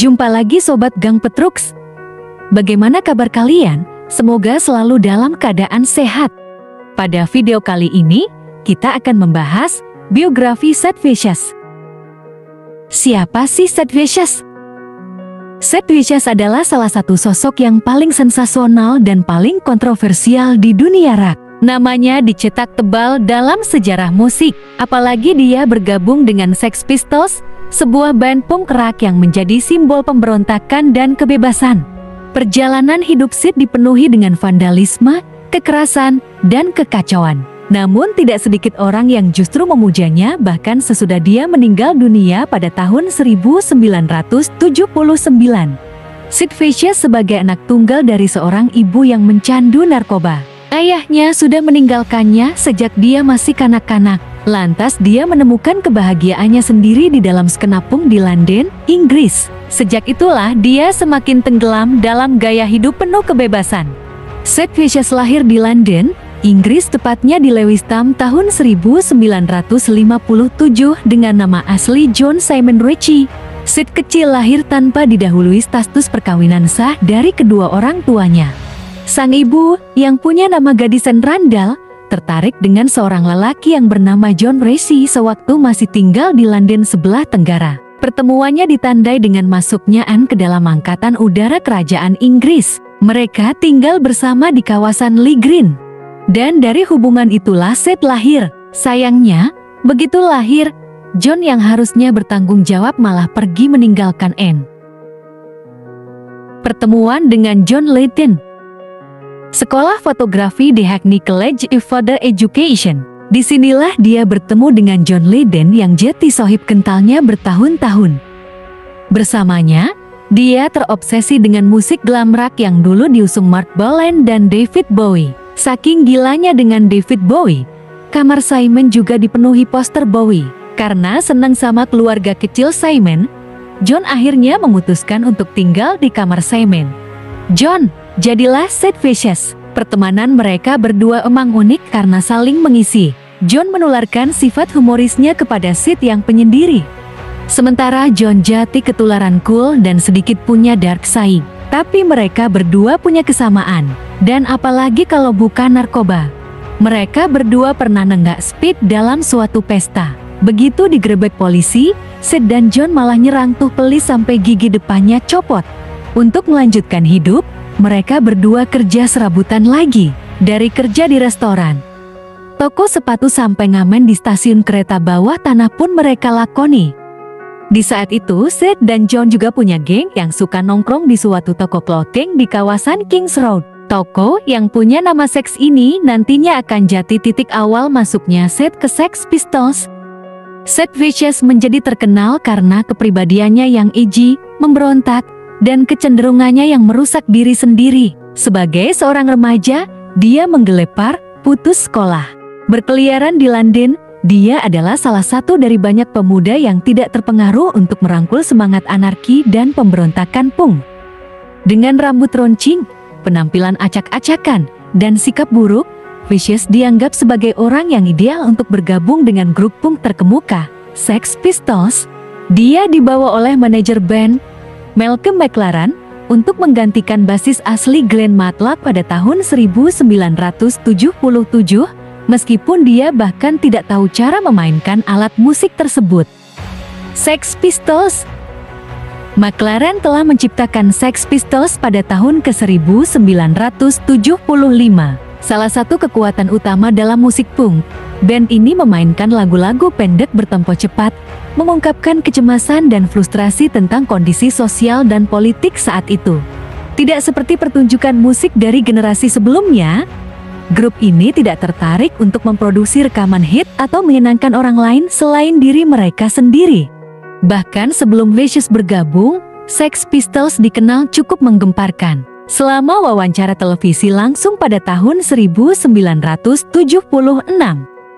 Jumpa lagi Sobat Gang Petrux. Bagaimana kabar kalian? Semoga selalu dalam keadaan sehat. Pada video kali ini, kita akan membahas biografi Sid Vicious. Siapa sih Sid Vicious? Sid Vicious adalah salah satu sosok yang paling sensasional dan paling kontroversial di dunia rock. Namanya dicetak tebal dalam sejarah musik, apalagi dia bergabung dengan Sex Pistols, sebuah band punk rock yang menjadi simbol pemberontakan dan kebebasan. Perjalanan hidup Sid dipenuhi dengan vandalisme, kekerasan, dan kekacauan. Namun tidak sedikit orang yang justru memujanya bahkan sesudah dia meninggal dunia pada tahun 1979. Sid Vicious sebagai anak tunggal dari seorang ibu yang mencandu narkoba. Ayahnya sudah meninggalkannya sejak dia masih kanak-kanak. Lantas dia menemukan kebahagiaannya sendiri di dalam skena punk di London, Inggris. Sejak itulah dia semakin tenggelam dalam gaya hidup penuh kebebasan. Sid Vicious lahir di London, Inggris, tepatnya di Lewisham tahun 1957 dengan nama asli John Simon Ritchie. Sid kecil lahir tanpa didahului status perkawinan sah dari kedua orang tuanya. Sang ibu, yang punya nama Gadisen Randall, tertarik dengan seorang lelaki yang bernama John Ritchie sewaktu masih tinggal di London sebelah tenggara. Pertemuannya ditandai dengan masuknya Anne ke dalam Angkatan Udara Kerajaan Inggris. Mereka tinggal bersama di kawasan Lee Green. Dan dari hubungan itulah Sid lahir. Sayangnya, begitu lahir, John yang harusnya bertanggung jawab malah pergi meninggalkan Anne. Pertemuan dengan John Leighton. Sekolah fotografi di Hackney College of Further Education. Disinilah dia bertemu dengan John Lydon yang jadi sohib kentalnya bertahun-tahun. Bersamanya, dia terobsesi dengan musik glam rock yang dulu diusung Mark Bolan dan David Bowie. Saking gilanya dengan David Bowie, kamar Simon juga dipenuhi poster Bowie. Karena senang sama keluarga kecil Simon, John akhirnya memutuskan untuk tinggal di kamar Simon. John, jadilah Sid Vicious. Pertemanan mereka berdua emang unik karena saling mengisi. John menularkan sifat humorisnya kepada Sid yang penyendiri. Sementara John jati ketularan cool dan sedikit punya dark side. Tapi mereka berdua punya kesamaan. Dan apalagi kalau bukan narkoba. Mereka berdua pernah nenggak speed dalam suatu pesta. Begitu digerebek polisi, Sid dan John malah nyerang tuh pelis sampai gigi depannya copot. Untuk melanjutkan hidup, mereka berdua kerja serabutan lagi. Dari kerja di restoran, toko sepatu sampai ngamen di stasiun kereta bawah tanah pun mereka lakoni. Di saat itu, Sid dan John juga punya geng yang suka nongkrong di suatu toko clothing di kawasan Kings Road. Toko yang punya nama Sex ini nantinya akan jadi titik awal masuknya Sid ke Sex Pistols. Sid Vicious menjadi terkenal karena kepribadiannya yang edgy, memberontak, dan kecenderungannya yang merusak diri sendiri. Sebagai seorang remaja, dia menggelepar, putus sekolah. Berkeliaran di London, dia adalah salah satu dari banyak pemuda yang tidak terpengaruh untuk merangkul semangat anarki dan pemberontakan punk. Dengan rambut runcing, penampilan acak-acakan, dan sikap buruk, Vicious dianggap sebagai orang yang ideal untuk bergabung dengan grup punk terkemuka, Sex Pistols. Dia dibawa oleh manajer band, Malcolm McLaren, untuk menggantikan basis asli Glenn Matlock pada tahun 1977, meskipun dia bahkan tidak tahu cara memainkan alat musik tersebut. Sex Pistols. McLaren telah menciptakan Sex Pistols pada tahun ke-1975. Salah satu kekuatan utama dalam musik punk, band ini memainkan lagu-lagu pendek bertempo cepat, mengungkapkan kecemasan dan frustrasi tentang kondisi sosial dan politik saat itu. Tidak seperti pertunjukan musik dari generasi sebelumnya, grup ini tidak tertarik untuk memproduksi rekaman hit atau menyenangkan orang lain selain diri mereka sendiri. Bahkan sebelum Vicious bergabung, Sex Pistols dikenal cukup menggemparkan. Selama wawancara televisi langsung pada tahun 1976,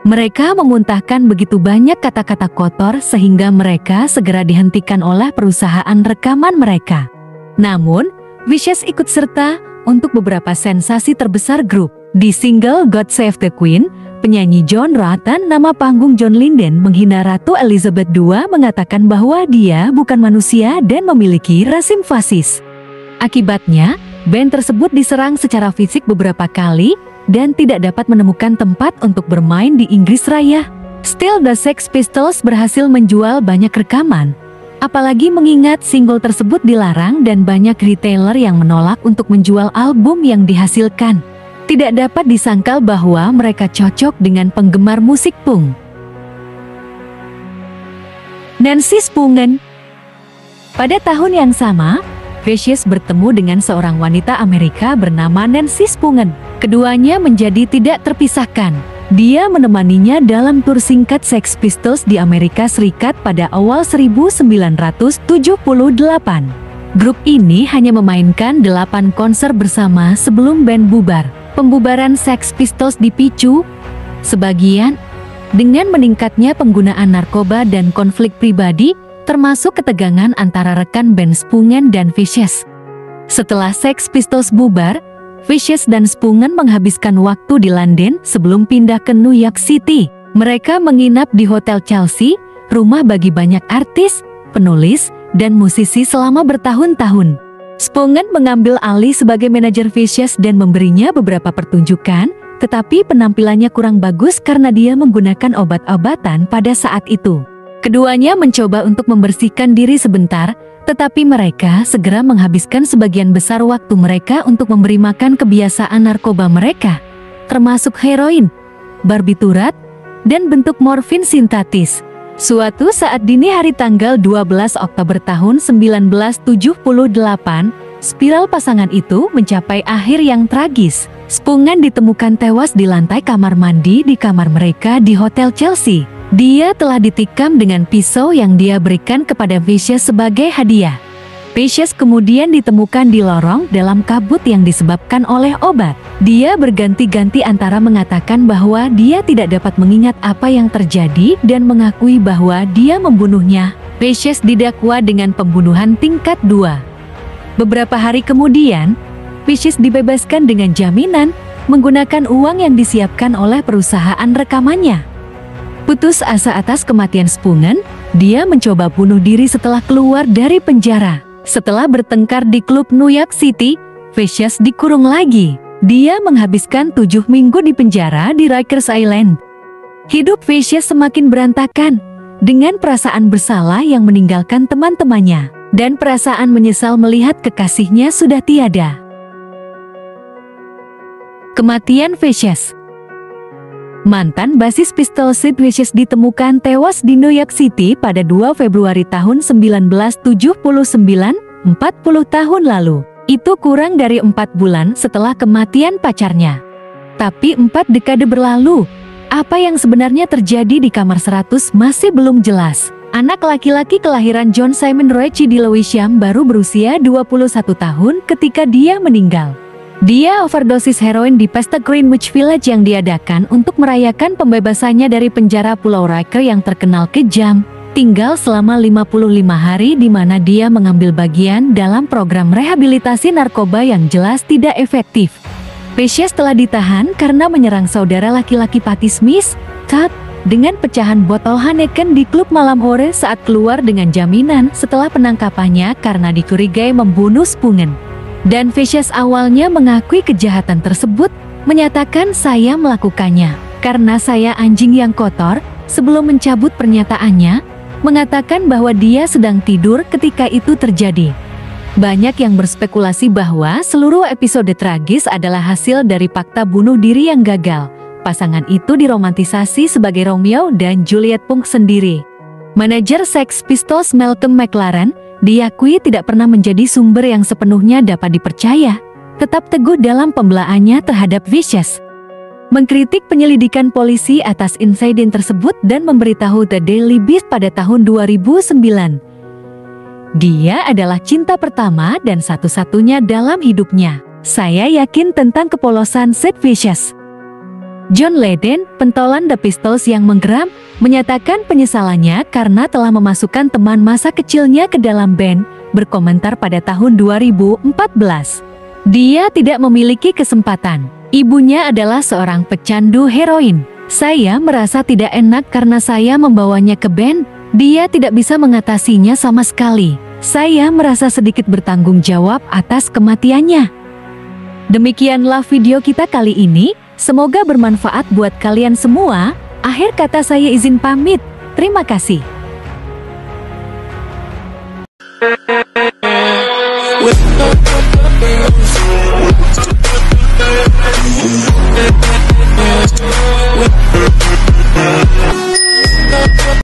mereka memuntahkan begitu banyak kata-kata kotor sehingga mereka segera dihentikan oleh perusahaan rekaman mereka. Namun, Vicious ikut serta untuk beberapa sensasi terbesar grup. Di single God Save the Queen, penyanyi John Rutten, nama panggung John Linden, menghina Ratu Elizabeth II, mengatakan bahwa dia bukan manusia dan memiliki rezim fasis. Akibatnya, band tersebut diserang secara fisik beberapa kali dan tidak dapat menemukan tempat untuk bermain di Inggris Raya. Still, The Sex Pistols berhasil menjual banyak rekaman, apalagi mengingat single tersebut dilarang dan banyak retailer yang menolak untuk menjual album yang dihasilkan. Tidak dapat disangkal bahwa mereka cocok dengan penggemar musik punk. Nancy Spungen. Pada tahun yang sama, Vicious bertemu dengan seorang wanita Amerika bernama Nancy Spungen. Keduanya menjadi tidak terpisahkan. Dia menemaninya dalam tur singkat Sex Pistols di Amerika Serikat pada awal 1978. Grup ini hanya memainkan 8 konser bersama sebelum band bubar. Pembubaran Sex Pistols dipicu sebagian dengan meningkatnya penggunaan narkoba dan konflik pribadi, termasuk ketegangan antara rekan band Spungen dan Vicious. Setelah Sex Pistols bubar, Vicious dan Spungen menghabiskan waktu di London sebelum pindah ke New York City. Mereka menginap di Hotel Chelsea, rumah bagi banyak artis, penulis, dan musisi selama bertahun-tahun. Spungen mengambil alih sebagai manajer Vicious dan memberinya beberapa pertunjukan, tetapi penampilannya kurang bagus karena dia menggunakan obat-obatan pada saat itu. Keduanya mencoba untuk membersihkan diri sebentar, tetapi mereka segera menghabiskan sebagian besar waktu mereka untuk memberi makan kebiasaan narkoba mereka, termasuk heroin, barbiturat, dan bentuk morfin sintetis. Suatu saat dini hari tanggal 12 Oktober tahun 1978, spiral pasangan itu mencapai akhir yang tragis. Spungen ditemukan tewas di lantai kamar mandi di kamar mereka di Hotel Chelsea. Dia telah ditikam dengan pisau yang dia berikan kepada Vicious sebagai hadiah. Vicious kemudian ditemukan di lorong dalam kabut yang disebabkan oleh obat. Dia berganti-ganti antara mengatakan bahwa dia tidak dapat mengingat apa yang terjadi dan mengakui bahwa dia membunuhnya. Vicious didakwa dengan pembunuhan tingkat 2. Beberapa hari kemudian, Vicious dibebaskan dengan jaminan menggunakan uang yang disiapkan oleh perusahaan rekamannya. Putus asa atas kematian Spungen, dia mencoba bunuh diri setelah keluar dari penjara. Setelah bertengkar di klub New York City, Vicious dikurung lagi. Dia menghabiskan 7 minggu di penjara di Rikers Island. Hidup Vicious semakin berantakan, dengan perasaan bersalah yang meninggalkan teman-temannya, dan perasaan menyesal melihat kekasihnya sudah tiada. Kematian Vicious. Mantan basis Pistols Sid Vicious ditemukan tewas di New York City pada 2 Februari tahun 1979, 40 tahun lalu. Itu kurang dari 4 bulan setelah kematian pacarnya. Tapi 4 dekade berlalu, apa yang sebenarnya terjadi di kamar 100 masih belum jelas. Anak laki-laki kelahiran John Simon Roy C. Lewisham baru berusia 21 tahun ketika dia meninggal. Dia overdosis heroin di pesta Greenwich Village yang diadakan untuk merayakan pembebasannya dari penjara Pulau Riker yang terkenal kejam. Tinggal selama 55 hari di mana dia mengambil bagian dalam program rehabilitasi narkoba yang jelas tidak efektif. Vicious telah ditahan karena menyerang saudara laki-laki Patti Smith, Todd, dengan pecahan botol Heineken di klub malam hore saat keluar dengan jaminan setelah penangkapannya karena dicurigai membunuh Spungen. Dan Vicious awalnya mengakui kejahatan tersebut, menyatakan saya melakukannya karena saya anjing yang kotor, sebelum mencabut pernyataannya, mengatakan bahwa dia sedang tidur ketika itu terjadi. Banyak yang berspekulasi bahwa seluruh episode tragis adalah hasil dari fakta bunuh diri yang gagal. Pasangan itu diromantisasi sebagai Romeo dan Juliet punk sendiri. Manajer Sex Pistols Malcolm McLaren diakui tidak pernah menjadi sumber yang sepenuhnya dapat dipercaya, tetap teguh dalam pembelaannya terhadap Vicious. Mengkritik penyelidikan polisi atas insiden tersebut dan memberitahu The Daily Beast pada tahun 2009. Dia adalah cinta pertama dan satu-satunya dalam hidupnya. Saya yakin tentang kepolosan Sid Vicious. John Lydon, pentolan The Pistols yang menggeram, menyatakan penyesalannya karena telah memasukkan teman masa kecilnya ke dalam band, berkomentar pada tahun 2014. Dia tidak memiliki kesempatan. Ibunya adalah seorang pecandu heroin. Saya merasa tidak enak karena saya membawanya ke band. Dia tidak bisa mengatasinya sama sekali. Saya merasa sedikit bertanggung jawab atas kematiannya. Demikianlah video kita kali ini. Semoga bermanfaat buat kalian semua. Akhir kata saya izin pamit. Terima kasih.